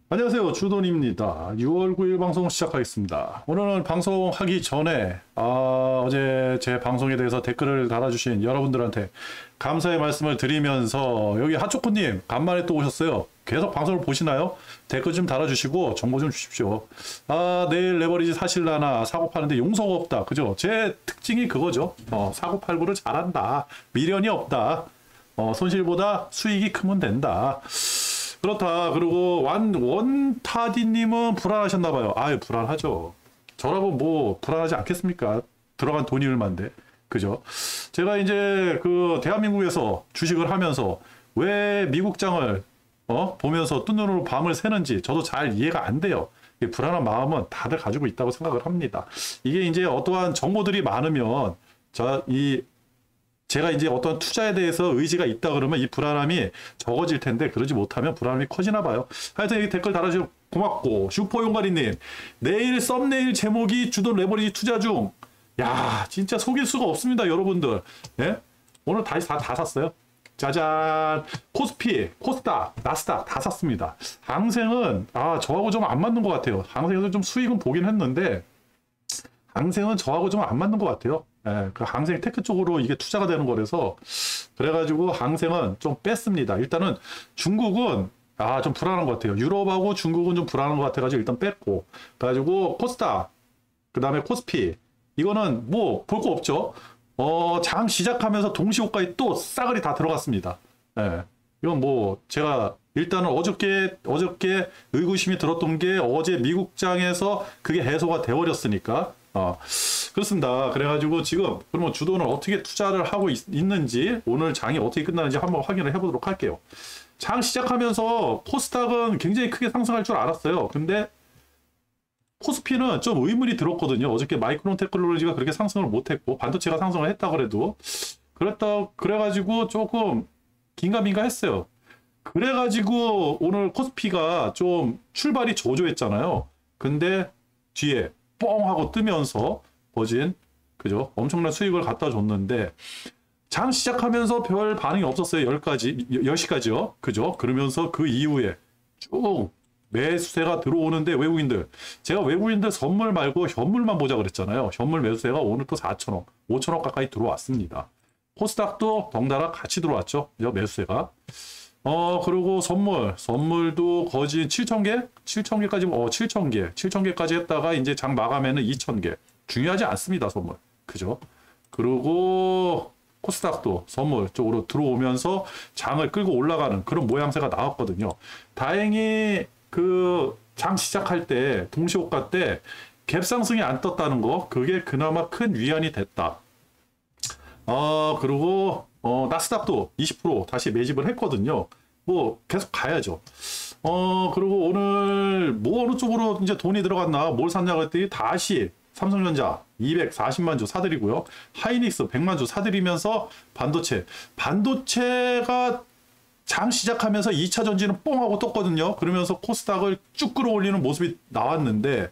안녕하세요. 주돈입니다. 6월 9일 방송 시작하겠습니다. 오늘은 방송하기 전에 어제 제 방송에 대해서 댓글을 달아주신 여러분들한테 감사의 말씀을 드리면서 여기 하초코님 간만에 또 오셨어요. 계속 방송을 보시나요? 댓글 좀 달아주시고 정보 좀 주십시오. 내일 레버리지 사실라나 사고 파는데 용서가 없다. 그죠? 제 특징이 그거죠. 사고 팔고를 잘한다. 미련이 없다. 손실보다 수익이 크면 된다. 그렇다. 그리고 원타디님은 불안하셨나봐요. 아유, 불안하죠. 저라고 뭐 불안하지 않겠습니까? 들어간 돈이 얼만데. 그죠? 제가 이제 그 대한민국에서 주식을 하면서 왜 미국장을 보면서 뜬 눈으로 밤을 새는지 저도 잘 이해가 안 돼요. 불안한 마음은 다들 가지고 있다고 생각을 합니다. 이게 이제 어떠한 정보들이 많으면 제가 이제 어떤 투자에 대해서 의지가 있다 그러면 이 불안함이 적어질 텐데 그러지 못하면 불안함이 커지나 봐요. 하여튼 여기 댓글 달아주셔서 고맙고, 슈퍼용가리님 내일 썸네일 제목이 주돈 레버리지 투자 중. 야, 진짜 속일 수가 없습니다 여러분들. 예? 오늘 다시 다 샀어요. 짜잔. 코스피, 코스닥, 나스닥 다 샀습니다. 항생은 저하고 좀 안 맞는 것 같아요. 항생에서 좀 수익은 보긴 했는데 항생은 저하고 좀 안 맞는 것 같아요. 예, 그 항생 테크 쪽으로 이게 투자가 되는 거라서 그래가지고 항생은 좀 뺐습니다. 일단은 중국은 좀 불안한 것 같아요. 유럽하고 중국은 좀 불안한 것 같아가지고 일단 뺐고, 그래가지고 코스닥, 그 다음에 코스피, 이거는 뭐 볼 거 없죠. 장 시작하면서 동시호가에 또 싸그리 다 들어갔습니다. 예, 이건 뭐 제가 일단은 어저께 의구심이 들었던 게 어제 미국장에서 그게 해소가 되어버렸으니까 그렇습니다. 그래가지고 지금 그러면 주돈을 어떻게 투자를 하고 있는지, 오늘 장이 어떻게 끝나는지 한번 확인을 해보도록 할게요. 장 시작하면서 코스닥은 굉장히 크게 상승할 줄 알았어요. 근데 코스피는 좀 의문이 들었거든요. 어저께 마이크론 테크놀로지가 그렇게 상승을 못했고 반도체가 상승을 했다 그래도 그래가지고 조금 긴가민가 했어요. 그래가지고 오늘 코스피가 좀 출발이 저조했잖아요. 근데 뒤에 뻥 하고 뜨면서 버진, 그죠? 엄청난 수익을 갖다 줬는데 장 시작하면서 별 반응이 없었어요. 10시까지요. 그죠? 그러면서 그 이후에 쭉 매수세가 들어오는데 제가 외국인들 선물 말고 현물만 보자 그랬잖아요. 현물 매수세가 오늘 또 4천억, 5천억 가까이 들어왔습니다. 코스닥도 덩달아 같이 들어왔죠. 그죠? 매수세가. 그리고 선물도 거진 7,000개? 7,000개까지, 7,000개까지 했다가 이제 장 마감에는 2,000개. 중요하지 않습니다, 선물. 그죠? 그리고 코스닥도 선물 쪽으로 들어오면서 장을 끌고 올라가는 그런 모양새가 나왔거든요. 다행히 그 장 시작할 때, 동시호가 때 갭상승이 안 떴다는 거, 그게 그나마 큰 위안이 됐다. 그리고 나스닥도 20% 다시 매집을 했거든요. 뭐 계속 가야죠. 그리고 오늘 뭐 어느 쪽으로 이제 돈이 들어갔나, 뭘 샀냐고 했더니 다시 삼성전자 240만 주 사들이고요. 하이닉스 100만 주 사들이면서 반도체가 장 시작하면서 2차 전지는 뽕 하고 떴거든요. 그러면서 코스닥을 쭉 끌어올리는 모습이 나왔는데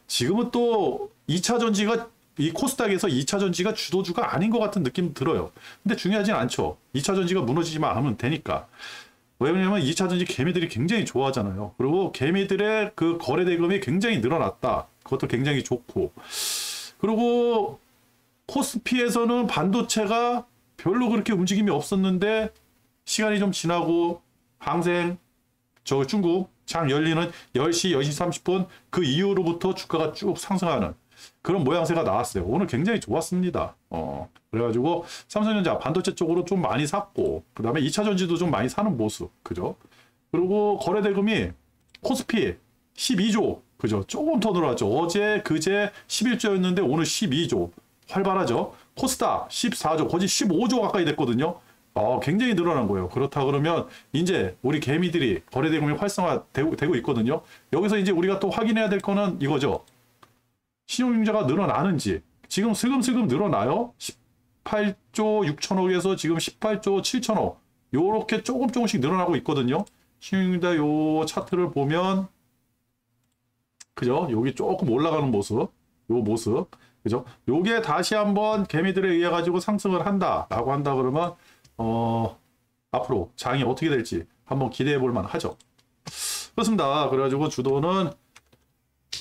지금은 또 2차 전지가, 이 코스닥에서 2차 전지가 주도주가 아닌 것 같은 느낌 들어요. 근데 중요하진 않죠. 2차 전지가 무너지지만 않으면 되니까. 왜냐면 2차 전지 개미들이 굉장히 좋아하잖아요. 그리고 개미들의 그 거래 대금이 굉장히 늘어났다. 그것도 굉장히 좋고. 그리고 코스피에서는 반도체가 별로 그렇게 움직임이 없었는데 시간이 좀 지나고 항생, 중국 장 열리는 10시, 10시 30분 그 이후로부터 주가가 쭉 상승하는 그런 모양새가 나왔어요. 오늘 굉장히 좋았습니다. 그래가지고 삼성전자 반도체 쪽으로 좀 많이 샀고, 그 다음에 2차 전지도 좀 많이 사는 모습, 그죠? 그리고 거래대금이 코스피 12조, 그죠? 조금 더 늘어났죠. 어제, 그제 11조였는데 오늘 12조. 활발하죠? 코스닥 14조, 거의 15조 가까이 됐거든요. 굉장히 늘어난 거예요. 그렇다 그러면 이제 우리 개미들이 거래대금이 활성화되고 있거든요. 여기서 이제 우리가 또 확인해야 될 거는 이거죠. 신용융자가 늘어나는지. 지금 슬금슬금 늘어나요. 18조 6천억에서 지금 18조 7천억. 요렇게 조금씩 늘어나고 있거든요. 신용융자 요 차트를 보면, 그죠? 여기 조금 올라가는 모습. 요 모습. 그죠? 요게 다시 한번 개미들에 의해 가지고 상승을 한다라고 한다 그러면 앞으로 장이 어떻게 될지 한번 기대해 볼 만하죠. 그렇습니다. 그래가지고 주도는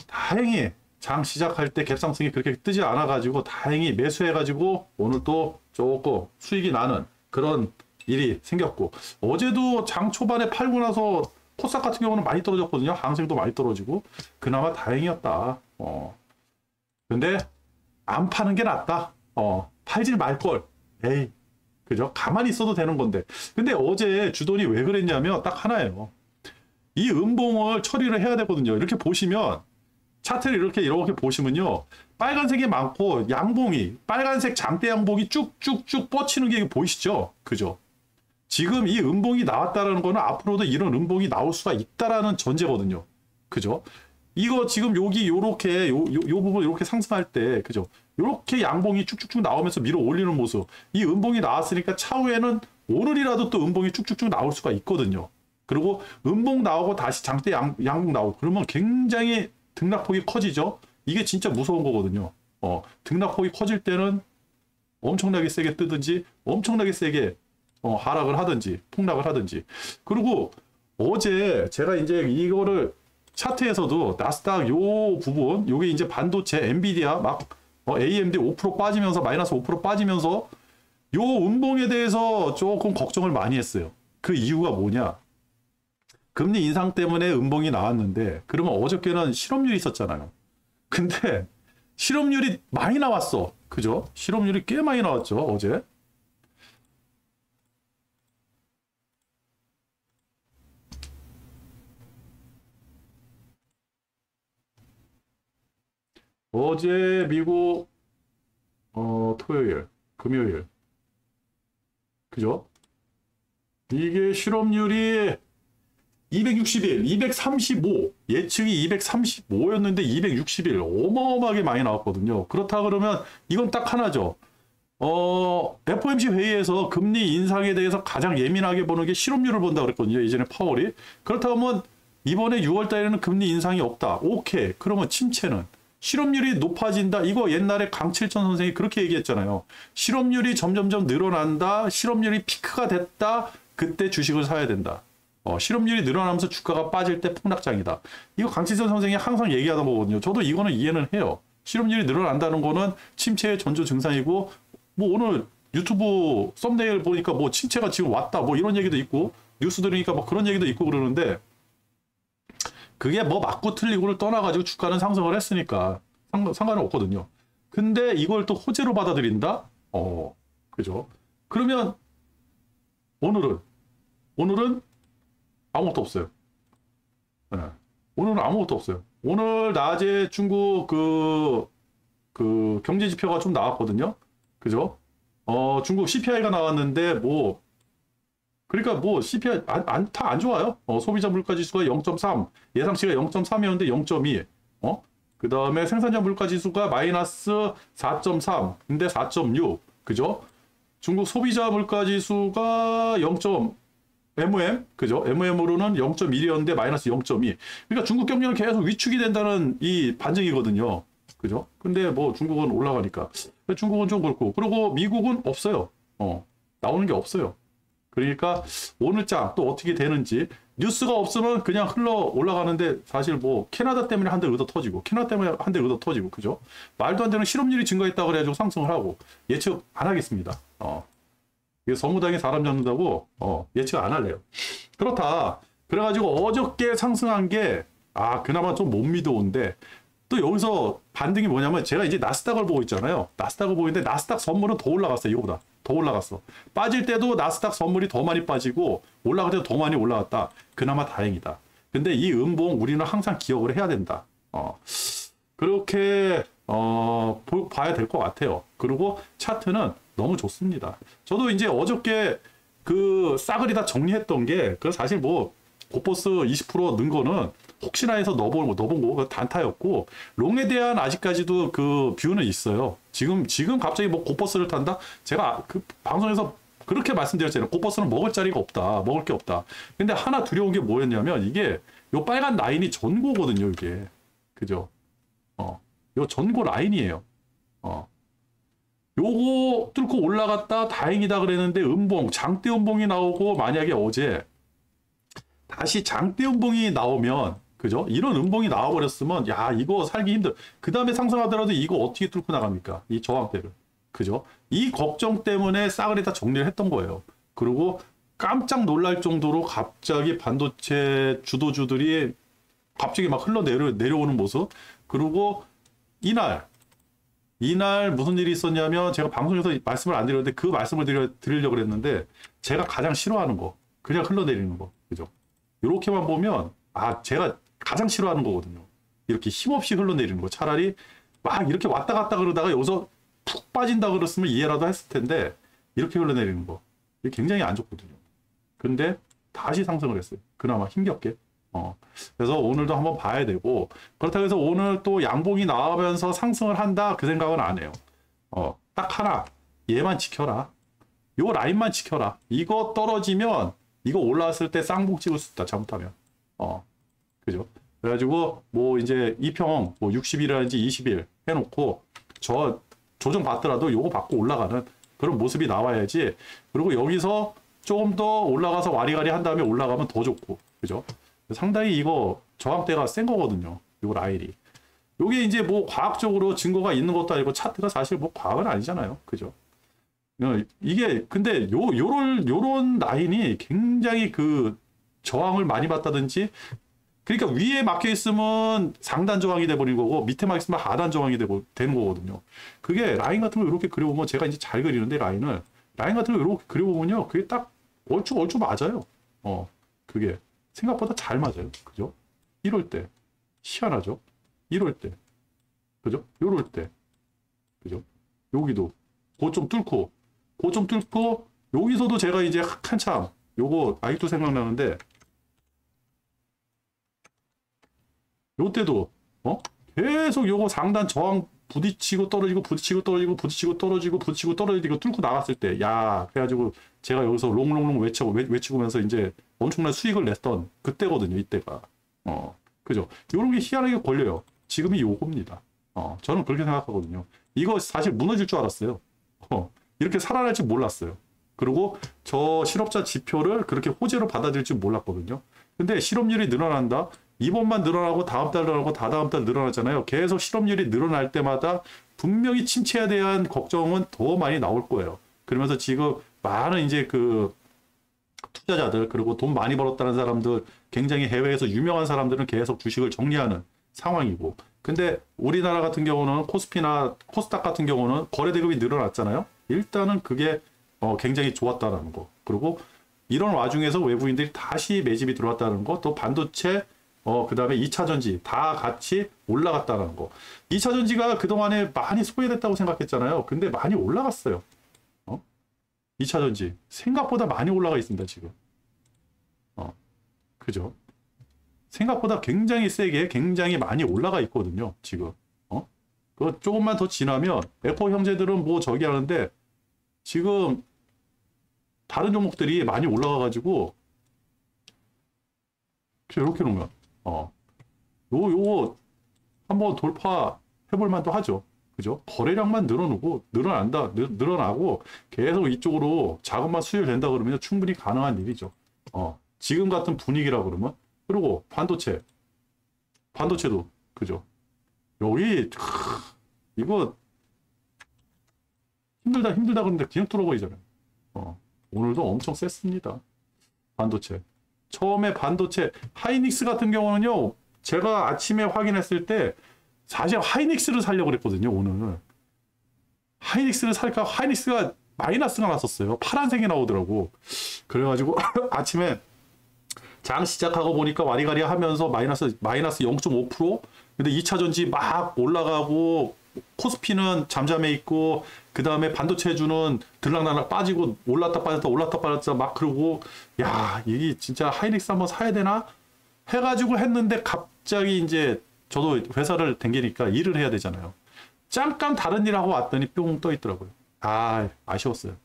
다행히 장 시작할 때 갭상승이 그렇게 뜨지 않아가지고 다행히 매수해가지고 오늘 또 조금 수익이 나는 그런 일이 생겼고, 어제도 장 초반에 팔고 나서 코스닥 같은 경우는 많이 떨어졌거든요. 항생도 많이 떨어지고 그나마 다행이었다. 근데 안 파는 게 낫다. 팔질 말걸. 에이, 그죠? 가만히 있어도 되는 건데. 근데 어제 주돈이 왜 그랬냐면 딱 하나예요. 이 음봉을 처리를 해야 되거든요. 이렇게 보시면 차트를 이렇게 보시면요, 빨간색이 많고 양봉이 빨간색 장대 양봉이 쭉쭉쭉 뻗치는 게 보이시죠? 그죠? 지금 이 음봉이 나왔다라는 거는 앞으로도 이런 음봉이 나올 수가 있다라는 전제거든요. 그죠? 이거 지금 여기 요렇게 요 부분 이렇게 상승할 때, 그죠? 요렇게 양봉이 쭉쭉쭉 나오면서 밀어 올리는 모습. 이 음봉이 나왔으니까 차후에는 오늘이라도 또 음봉이 쭉쭉쭉 나올 수가 있거든요. 그리고 음봉 나오고 다시 장대 양봉 나오고 그러면 굉장히 등락폭이 커지죠. 이게 진짜 무서운 거거든요. 등락폭이 커질 때는 엄청나게 세게 뜨든지 엄청나게 세게 하락을 하든지 폭락을 하든지. 그리고 어제 제가 이제 이거를 차트에서도 나스닥 요 부분, 요게 이제 반도체 엔비디아 막 AMD 5% 빠지면서 마이너스 5% 빠지면서 요 음봉에 대해서 조금 걱정을 많이 했어요. 그 이유가 뭐냐? 금리 인상 때문에 음봉이 나왔는데, 그러면 어저께는 실업률이 있었잖아요. 근데 실업률이 많이 나왔어. 그죠? 실업률이 꽤 많이 나왔죠, 어제. 어제 미국 토요일, 금요일, 그죠? 이게 실업률이 261, 235, 예측이 235였는데 261, 어마어마하게 많이 나왔거든요. 그렇다 그러면 이건 딱 하나죠. FOMC 회의에서 금리 인상에 대해서 가장 예민하게 보는 게 실업률을 본다 그랬거든요. 예전에 파월이. 그렇다면 이번에 6월 달에는 금리 인상이 없다. 오케이. 그러면 침체는? 실업률이 높아진다. 이거 옛날에 강칠천 선생이 그렇게 얘기했잖아요. 실업률이 점점점 늘어난다. 실업률이 피크가 됐다. 그때 주식을 사야 된다. 실업률이 늘어나면서 주가가 빠질 때 폭락장이다. 이거 강칠천 선생이 항상 얘기하던 거거든요. 저도 이거는 이해는 해요. 실업률이 늘어난다는 거는 침체의 전조 증상이고, 뭐 오늘 유튜브 썸네일 보니까 뭐 침체가 지금 왔다. 뭐 이런 얘기도 있고, 뉴스 들으니까 뭐 그런 얘기도 있고 그러는데, 그게 뭐 맞고 틀리고를 떠나가지고 주가는 상승을 했으니까 상관은 없거든요. 근데 이걸 또 호재로 받아들인다? 그죠? 그러면 오늘은 아무것도 없어요. 네. 오늘은 아무것도 없어요. 오늘 낮에 중국 그 경제 지표가 좀 나왔거든요. 그죠? 중국 CPI가 나왔는데 그러니까 CPI 다 안 좋아요. 소비자 물가 지수가 0.3, 예상치가 0.3이었는데 0.2. 그 다음에 생산자 물가 지수가 마이너스 4.3, 근데 4.6. 그죠? 중국 소비자 물가 지수가 0. MM, 그죠? MM으로는 0.1이었는데 마이너스 0.2. 그러니까 중국 경제는 계속 위축이 된다는 이 반증이거든요. 그죠? 근데 뭐 중국은 올라가니까. 중국은 좀 그렇고. 그리고 미국은 없어요. 나오는 게 없어요. 그러니까 오늘 장 또 어떻게 되는지, 뉴스가 없으면 그냥 흘러 올라가는데, 사실 뭐 캐나다 때문에 한 대 의도 터지고, 캐나다 때문에 한 대 의도 터지고, 그죠? 말도 안 되는 실업률이 증가했다 그래가지고 상승을 하고, 예측 안 하겠습니다. 이게 서무당에 사람 잡는다고 예측 안 할래요. 그렇다. 그래가지고 어저께 상승한 게 그나마 좀 못 믿어온데, 또 여기서 반등이 뭐냐면, 제가 이제 나스닥을 보고 있잖아요. 나스닥을 보고 있는데 나스닥 선물은 더 올라갔어요. 이거보다 더 올라갔어. 빠질 때도 나스닥 선물이 더 많이 빠지고 올라갈 때도 더 많이 올라갔다. 그나마 다행이다. 근데 이 음봉 우리는 항상 기억을 해야 된다. 그렇게 봐야 될 것 같아요. 그리고 차트는 너무 좋습니다. 저도 이제 어저께 그 싸그리 다 정리했던 게, 그 사실 뭐 고포스 20% 는 거는 혹시나 해서 넣어본 거 단타였고, 롱에 대한 아직까지도 그 뷰는 있어요. 지금 갑자기 뭐 고포스를 탄다? 제가 그 방송에서 그렇게 말씀드렸잖아요. 고포스는 먹을 자리가 없다. 먹을 게 없다. 근데 하나 두려운 게 뭐였냐면, 이게 요 빨간 라인이 전고거든요, 이게. 그죠? 요 전고 라인이에요. 요거 뚫고 올라갔다 다행이다 그랬는데, 장대 음봉이 나오고, 만약에 어제 다시 장대 음봉이 나오면, 그죠? 이런 음봉이 나와버렸으면, 야, 이거 살기 힘들. 그 다음에 상승하더라도 이거 어떻게 뚫고 나갑니까? 이 저항대를. 그죠? 이 걱정 때문에 싸그리 다 정리를 했던 거예요. 그리고 깜짝 놀랄 정도로 갑자기 반도체 주도주들이 갑자기 막 내려오는 모습. 그리고 이날 무슨 일이 있었냐면, 제가 방송에서 말씀을 안 드렸는데 그 말씀을 드리려고 그랬는데, 제가 가장 싫어하는 거, 그냥 흘러내리는 거. 그죠? 이렇게만 보면, 제가 가장 싫어하는 거거든요. 이렇게 힘없이 흘러내리는 거. 차라리 막 이렇게 왔다 갔다 그러다가 여기서 푹 빠진다 그랬으면 이해라도 했을 텐데, 이렇게 흘러내리는 거. 이게 굉장히 안 좋거든요. 근데 다시 상승을 했어요. 그나마 힘겹게. 그래서 오늘도 한번 봐야 되고, 그렇다고 해서 오늘 또 양봉이 나오면서 상승을 한다, 그 생각은 안 해요. 딱 하나, 얘만 지켜라. 요 라인만 지켜라. 이거 떨어지면, 이거 올라왔을 때 쌍봉 찍을 수 있다, 잘못하면. 그죠? 그래가지고, 뭐, 이제, 이평, 뭐, 60일이라든지 20일 해놓고, 저 조정 받더라도 요거 받고 올라가는 그런 모습이 나와야지. 그리고 여기서 조금 더 올라가서 와리가리 한 다음에 올라가면 더 좋고, 그죠? 상당히 이거 저항대가 센 거거든요. 요 라인이. 요게 이제 뭐 과학적으로 증거가 있는 것도 아니고 차트가 사실 뭐 과학은 아니잖아요. 그죠? 이게 근데 요런 라인이 굉장히 그 저항을 많이 받다든지, 그러니까 위에 막혀 있으면 상단 저항이 돼버린 거고 밑에 막혀 있으면 하단 저항이 되는 거거든요. 그게 라인 같은 거 이렇게 그려보면, 제가 이제 잘 그리는데 라인 같은 거 이렇게 그려보면요, 그게 딱 얼추 맞아요. 그게 생각보다 잘 맞아요. 그죠? 이럴 때 희한하죠? 이럴 때, 그죠? 요럴 때, 그죠? 여기도 고점 뚫고 여기서도 제가 이제 한참 요거 아직도 생각나는데, 요때도 계속 요거 상단 저항 부딪히고 떨어지고 뚫고 나갔을 때, 야, 그래가지고 제가 여기서 롱롱롱 외치고면서 이제 엄청난 수익을 냈던 그때거든요. 이때가. 그죠? 요런 게 희한하게 걸려요. 지금이 요겁니다. 저는 그렇게 생각하거든요. 이거 사실 무너질 줄 알았어요. 이렇게 살아날 줄 몰랐어요. 그리고 저 실업자 지표를 그렇게 호재로 받아들일 줄 몰랐거든요. 근데 실업률이 늘어난다. 이번만 늘어나고 다음 달 늘어나고 다다음 달 늘어나잖아요. 계속 실업률이 늘어날 때마다 분명히 침체에 대한 걱정은 더 많이 나올 거예요. 그러면서 지금 많은 이제 그 투자자들, 그리고 돈 많이 벌었다는 사람들, 굉장히 해외에서 유명한 사람들은 계속 주식을 정리하는 상황이고, 근데 우리나라 같은 경우는 코스피나 코스닥 같은 경우는 거래 대금이 늘어났잖아요. 일단은 그게 굉장히 좋았다는 거. 그리고 이런 와중에서 외부인들이 다시 매집이 들어왔다는 거, 또 반도체, 그 다음에 2차 전지 다 같이 올라갔다는 거. 2차 전지가 그동안에 많이 소외됐다고 생각했잖아요. 근데 많이 올라갔어요. 2차 전지 생각보다 많이 올라가 있습니다, 지금. 그죠? 생각보다 굉장히 세게, 굉장히 많이 올라가 있거든요, 지금. 그 조금만 더 지나면 에코 형제들은 뭐 저기 하는데, 지금 다른 종목들이 많이 올라가가지고 이렇게 놓으면 요거 한번 돌파해볼 만도 하죠. 그죠? 거래량만 늘어나고 계속 이쪽으로 자금만 수혈된다 그러면 충분히 가능한 일이죠. 지금 같은 분위기라 그러면. 그리고 반도체도 그죠? 여기 이거 힘들다 그러는데 그냥 뚫어버리잖아요. 오늘도 엄청 셌습니다. 반도체. 처음에 반도체 하이닉스 같은 경우는요, 제가 아침에 확인했을 때 사실 하이닉스를 살려고 그랬거든요. 오늘 하이닉스를 살까, 하이닉스가 마이너스가 났었어요. 파란색이 나오더라고. 그래가지고 아침에 장 시작하고 보니까 와리가리 하면서 마이너스 0.5%. 근데 2차 전지 막 올라가고 코스피는 잠잠해 있고, 그 다음에 반도체주는 들락날락 빠지고 올랐다 빠졌다 막 그러고, 야, 이게 진짜 하이닉스 한번 사야 되나 해가지고 했는데, 갑자기 이제 저도 회사를 댕기니까 일을 해야 되잖아요. 잠깐 다른 일 하고 왔더니 뿅 떠 있더라고요. 아쉬웠어요.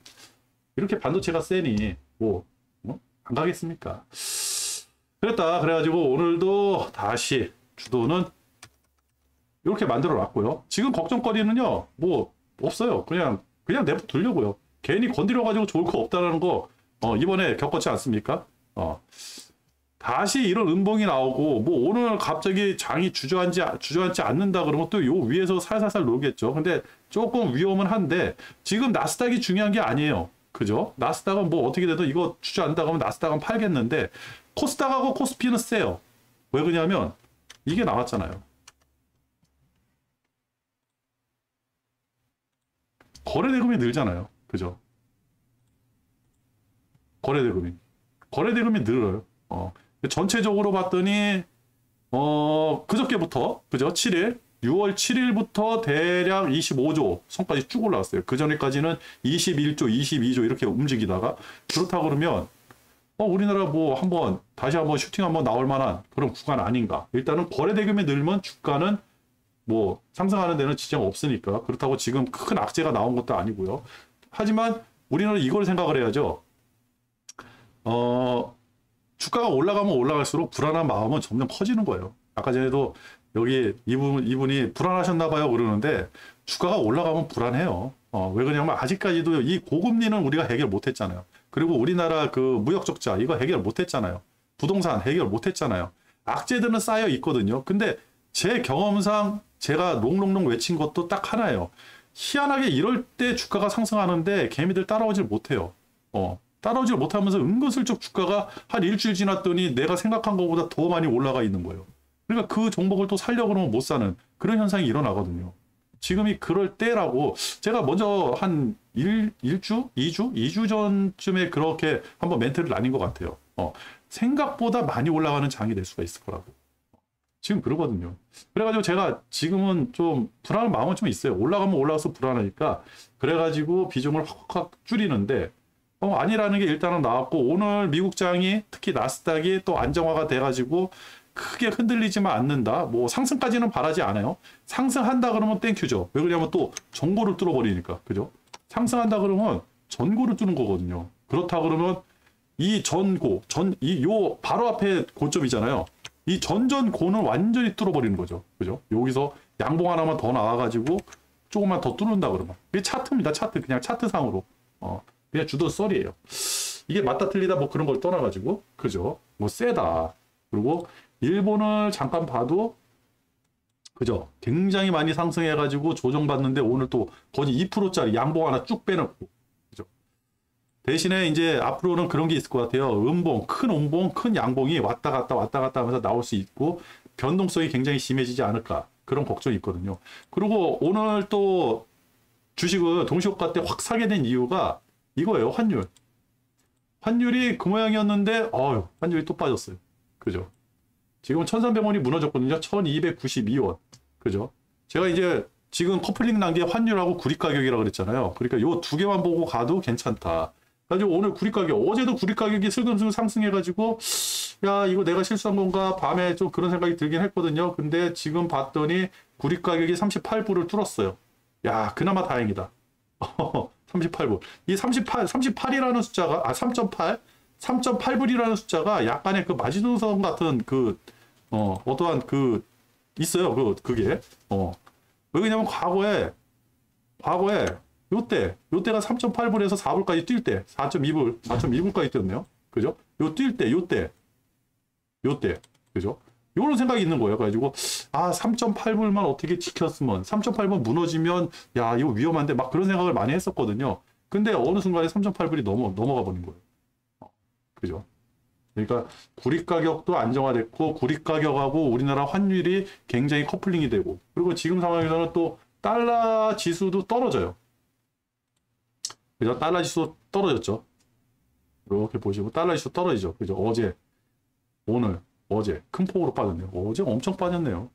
이렇게 반도체가 세니 안 가겠습니까? 그래가지고 오늘도 다시 주도는 이렇게 만들어 놨고요. 지금 걱정거리는요, 뭐 없어요. 그냥 내버 두려고요. 괜히 건드려 가지고 좋을 거 없다라는 거 이번에 겪었지 않습니까? 다시 이런 음봉이 나오고 뭐 오늘 갑자기 장이 주저앉지 않는다 그러면 또 요 위에서 살살살 놀겠죠. 근데 조금 위험은 한데 지금 나스닥이 중요한 게 아니에요. 그죠? 나스닥은 뭐 어떻게 돼도 이거 주저앉다 가면 나스닥은 팔겠는데 코스닥하고 코스피는 세요. 왜 그러냐면 이게 나왔잖아요. 거래대금이 늘잖아요. 그죠? 거래대금이 늘어요. 전체적으로 봤더니 그저께부터 그죠? 6월 7일부터 대략 25조 선까지 쭉 올라왔어요. 그 전에까지는 21조, 22조 이렇게 움직이다가 그렇다 그러면 우리나라 뭐 다시 한번 슈팅 한번 나올 만한 그런 구간 아닌가. 일단은 거래대금이 늘면 주가는 뭐 상승하는 데는 지장 없으니까 그렇다고 지금 큰 악재가 나온 것도 아니고요. 하지만 우리는 이걸 생각을 해야죠. 주가가 올라가면 올라갈수록 불안한 마음은 점점 커지는 거예요. 아까 전에도 여기 이분이 불안하셨나 봐요 그러는데 주가가 올라가면 불안해요. 왜 그러냐면 아직까지도 이 고금리는 우리가 해결 못 했잖아요. 그리고 우리나라 그 무역 적자 이거 해결 못 했잖아요. 부동산 해결 못 했잖아요. 악재들은 쌓여 있거든요. 근데 제 경험상 제가 롱롱롱 외친 것도 딱 하나예요. 희한하게 이럴 때 주가가 상승하는데 개미들 따라오질 못해요. 따라오질 못하면서 은근슬쩍 주가가 한 일주일 지났더니 내가 생각한 것보다 더 많이 올라가 있는 거예요. 그러니까 그 종목을 또 살려고 그러면 못 사는 그런 현상이 일어나거든요. 지금이 그럴 때라고 제가 먼저 한 2주 전쯤에 그렇게 한번 멘트를 날린 것 같아요. 생각보다 많이 올라가는 장이 될 수가 있을 거라고. 지금 그러거든요. 그래가지고 제가 지금은 좀 불안한 마음은 좀 있어요. 올라가면 올라가서 불안하니까 그래가지고 비중을 확 줄이는데 아니라는 게 일단은 나왔고 오늘 미국장이 특히 나스닥이 또 안정화가 돼가지고 크게 흔들리지만 않는다. 뭐 상승까지는 바라지 않아요. 상승한다 그러면 땡큐죠. 왜 그러냐면 또 전고를 뚫어버리니까. 그죠? 상승한다 그러면 전고를 뚫는 거거든요. 그렇다 그러면 이 전고, 요 바로 앞에 고점이잖아요. 이 전전고는 완전히 뚫어버리는 거죠. 그죠? 여기서 양봉 하나만 더 나와가지고 조금만 더 뚫는다 그러면. 이게 차트입니다. 차트. 그냥 차트상으로. 그냥 주도 썰이에요. 이게 맞다 틀리다 뭐 그런 걸 떠나가지고. 그죠? 뭐 세다. 그리고 일본을 잠깐 봐도 그죠? 굉장히 많이 상승해가지고 조정받는데 오늘 또 거의 2%짜리 양봉 하나 쭉 빼놓고 그죠? 대신에 이제 앞으로는 그런 게 있을 것 같아요. 큰 음봉, 큰 양봉이 왔다 갔다 하면서 나올 수 있고 변동성이 굉장히 심해지지 않을까 그런 걱정이 있거든요. 그리고 오늘 또 주식을 동시효과 때 확 사게 된 이유가 이거예요. 환율이 그 모양이었는데 환율이 또 빠졌어요. 그죠? 지금 1,300원이 무너졌거든요. 1,292원. 그죠? 제가 이제 지금 커플링 난 게 환율하고 구리 가격이라고 그랬잖아요. 그러니까 요 두 개만 보고 가도 괜찮다. 가지고 오늘 구리 가격, 어제도 구리 가격이 슬금슬금 상승해가지고 야 이거 내가 실수한 건가 밤에 좀 그런 생각이 들긴 했거든요. 근데 지금 봤더니 구리 가격이 38불을 뚫었어요. 야 그나마 다행이다. 38불. 이 38이라는 숫자가 3.8불이라는 숫자가 약간의 그 마지노선 같은 어떠한 있어요. 그게. 왜 그러냐면 과거에 요때가 3.8불에서 4불까지 뛸 때, 4.2불까지 뛰었네요. 그죠? 요때. 그죠? 요런 생각이 있는 거예요. 그래가지고, 3.8불만 어떻게 지켰으면, 3.8불 무너지면, 야, 이거 위험한데, 막 그런 생각을 많이 했었거든요. 근데 어느 순간에 3.8불이 넘어가 버린 거예요. 그죠? 그러니까, 구리 가격도 안정화됐고, 구리 가격하고 우리나라 환율이 굉장히 커플링이 되고, 그리고 지금 상황에서는 또 달러 지수도 떨어져요. 그죠? 달러 지수 떨어졌죠. 이렇게 보시고 달러 지수 떨어지죠. 그죠? 어제 큰 폭으로 빠졌네요. 어제 엄청 빠졌네요.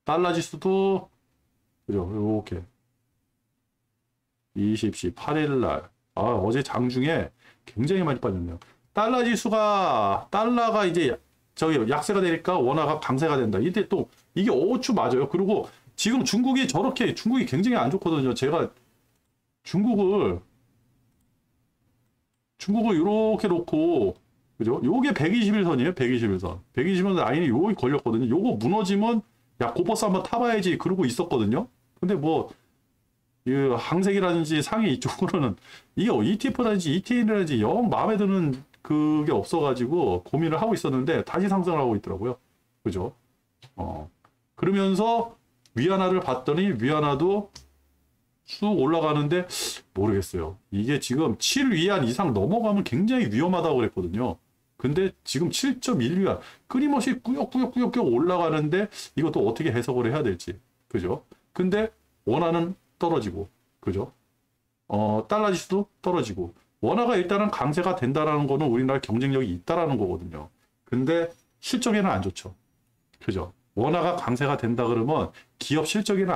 달러 지수도 그죠? 이렇게 8일 날 어제 장중에 굉장히 많이 빠졌네요. 달러가 이제 약세가 되니까 원화가 강세가 된다. 이때 또 이게 어추 맞아요. 그리고 지금 중국이 굉장히 안 좋거든요. 제가 중국을 이렇게 놓고 그죠? 요게 121선이에요. 121선. 121선 라인이 여기 걸렸거든요. 요거 무너지면 야 고버스 한번 타봐야지 그러고 있었거든요. 근데 뭐 이 항색이라든지 상해 이쪽으로는 이게 ETF라든지 ETN이라든지 영 마음에 드는 그게 없어가지고 고민을 하고 있었는데 다시 상승을 하고 있더라고요. 그죠? 그러면서 위안화를 봤더니 위안화도 쭉 올라가는데 모르겠어요. 이게 지금 7위안 이상 넘어가면 굉장히 위험하다고 그랬거든요. 근데 지금 7.1위안 끊임없이 꾸역꾸역 올라가는데 이것도 어떻게 해석을 해야 될지. 그죠? 근데 원화는 떨어지고, 그죠? 달러 지수도 떨어지고, 원화가 일단은 강세가 된다라는 거는 우리나라 경쟁력이 있다라는 거거든요. 근데 실적에는 안 좋죠. 그죠? 원화가 강세가 된다 그러면 기업 실적에는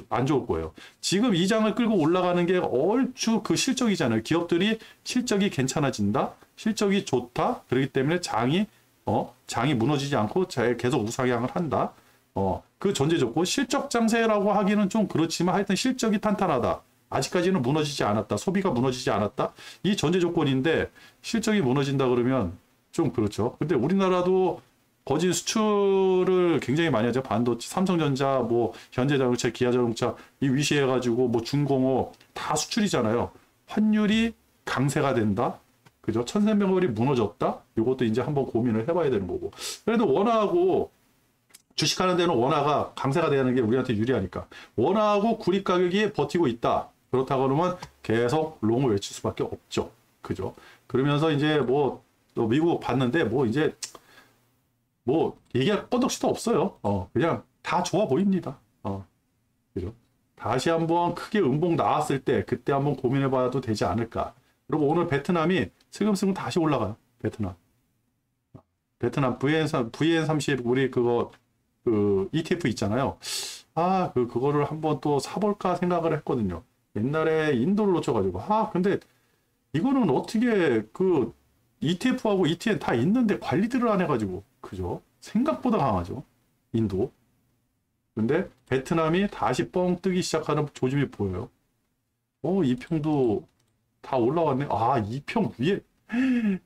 안 좋을 거예요. 지금 이 장을 끌고 올라가는 게 얼추 그 실적이잖아요. 기업들이 실적이 괜찮아진다, 실적이 좋다. 그렇기 때문에 장이 무너지지 않고 계속 우상향을 한다. 그 전제 조건 실적 장세라고 하기는 좀 그렇지만 하여튼 실적이 탄탄하다. 아직까지는 무너지지 않았다. 소비가 무너지지 않았다. 이 전제 조건인데 실적이 무너진다 그러면 좀 그렇죠. 근데 우리나라도 거진 수출을 굉장히 많이 하죠. 반도체, 삼성전자, 뭐 현대자동차, 기아자동차 이 위시해가지고 뭐 중공업 다 수출이잖아요. 환율이 강세가 된다. 그죠? 1,300원이 무너졌다. 이것도 이제 한번 고민을 해봐야 되는 거고. 그래도 원화하고 주식하는 데는 원화가 강세가 되는 게 우리한테 유리하니까. 원화하고 구리 가격이 버티고 있다. 그렇다고 그러면 계속 롱을 외칠 수밖에 없죠. 그죠? 그러면서 이제 뭐 미국 봤는데 뭐 이제 뭐 얘기할 건덕지도 없어요. 그냥 다 좋아 보입니다. 그죠? 다시 한번 크게 음봉 나왔을 때 그때 한번 고민해봐도 되지 않을까. 그리고 오늘 베트남이 슬금슬금 다시 올라가요. 베트남 VN30 우리 그거 그 ETF 있잖아요. 그거를 한번 또 사볼까 생각을 했거든요. 옛날에 인도를 놓쳐가지고 근데 이거는 어떻게 그 ETF하고 ETN 다 있는데 관리들을 안 해가지고 그죠? 생각보다 강하죠. 인도. 근데 베트남이 다시 뻥 뜨기 시작하는 조짐이 보여요. 이평도 다 올라왔네. 이평 위에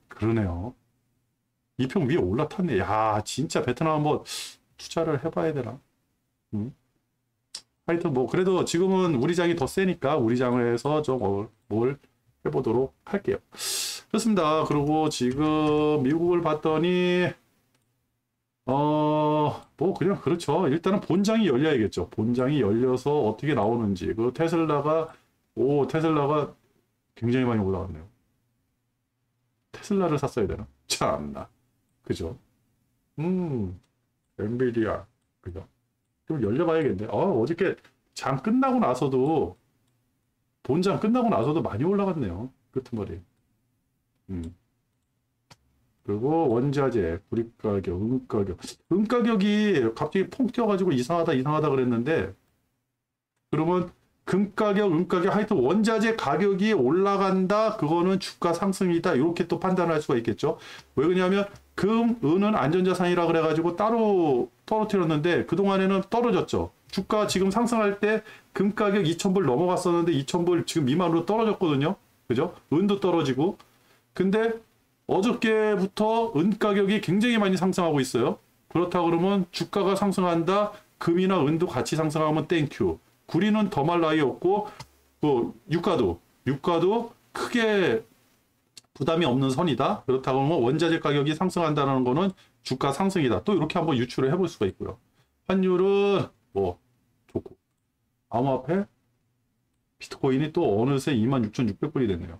그러네요. 이평 위에 올라탔네. 야, 진짜 베트남 한번 투자를 해봐야 되나? 하여튼 뭐 그래도 지금은 우리 장이 더 세니까 우리 장을 해서 좀 뭘 해보도록 할게요. 그렇습니다. 그리고 지금 미국을 봤더니 뭐 그냥 그렇죠. 일단은 본장이 열려야겠죠. 본장이 열려서 어떻게 나오는지. 그 테슬라가 굉장히 많이 올라갔네요. 테슬라를 샀어야 되나? 참나. 그죠? 엔비디아. 그죠? 좀 열려봐야겠네. 어저께 장 끝나고 나서도 본장 끝나고 나서도 많이 올라갔네요. 끄트머리. 그리고 원자재, 구리가격, 은가격. 은가격이 갑자기 퐁 뛰어가지고 이상하다 그랬는데 그러면 금가격, 은가격 하여튼 원자재 가격이 올라간다. 그거는 주가 상승이다. 이렇게 또 판단할 수가 있겠죠. 왜 그러냐면 금, 은은 안전자산이라 그래가지고 따로 떨어뜨렸는데 그동안에는 떨어졌죠. 주가 지금 상승할 때 금 가격 2,000불 넘어갔었는데 2,000불 지금 미만으로 떨어졌거든요. 그죠? 은도 떨어지고. 근데 어저께부터 은 가격이 굉장히 많이 상승하고 있어요. 그렇다 그러면 주가가 상승한다. 금이나 은도 같이 상승하면 땡큐. 구리는 더 말 나위 없고 뭐 유가도 크게 부담이 없는 선이다. 그렇다고 하면 원자재 가격이 상승한다는 거는 주가 상승이다. 또 이렇게 한번 유추를 해볼 수가 있고요. 환율은 뭐 좋고 암호화폐 비트코인이 또 어느새 26,600불이 됐네요.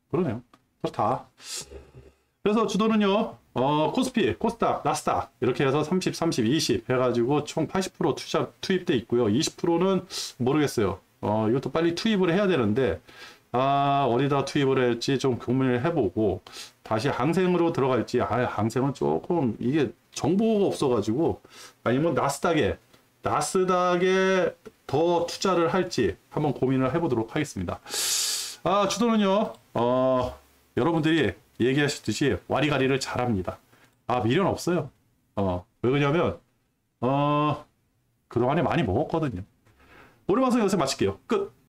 그러네요. 그렇다. 그래서 주도는요, 코스피, 코스닥, 나스닥 이렇게 해서 30, 30, 20 해가지고 총 80% 투입돼 있고요. 20%는 모르겠어요. 이것도 빨리 투입을 해야 되는데 어디다 투입을 할지 좀 고민을 해보고 다시 항생으로 들어갈지. 항생은 조금 이게 정보가 없어가지고 아니면 나스닥에 더 투자를 할지 한번 고민을 해보도록 하겠습니다. 주도는요, 여러분들이 얘기하셨듯이 와리가리를 잘합니다. 미련 없어요. 왜 그러냐면 그동안에 많이 먹었거든요. 오늘 방송 여기서 마칠게요. 끝.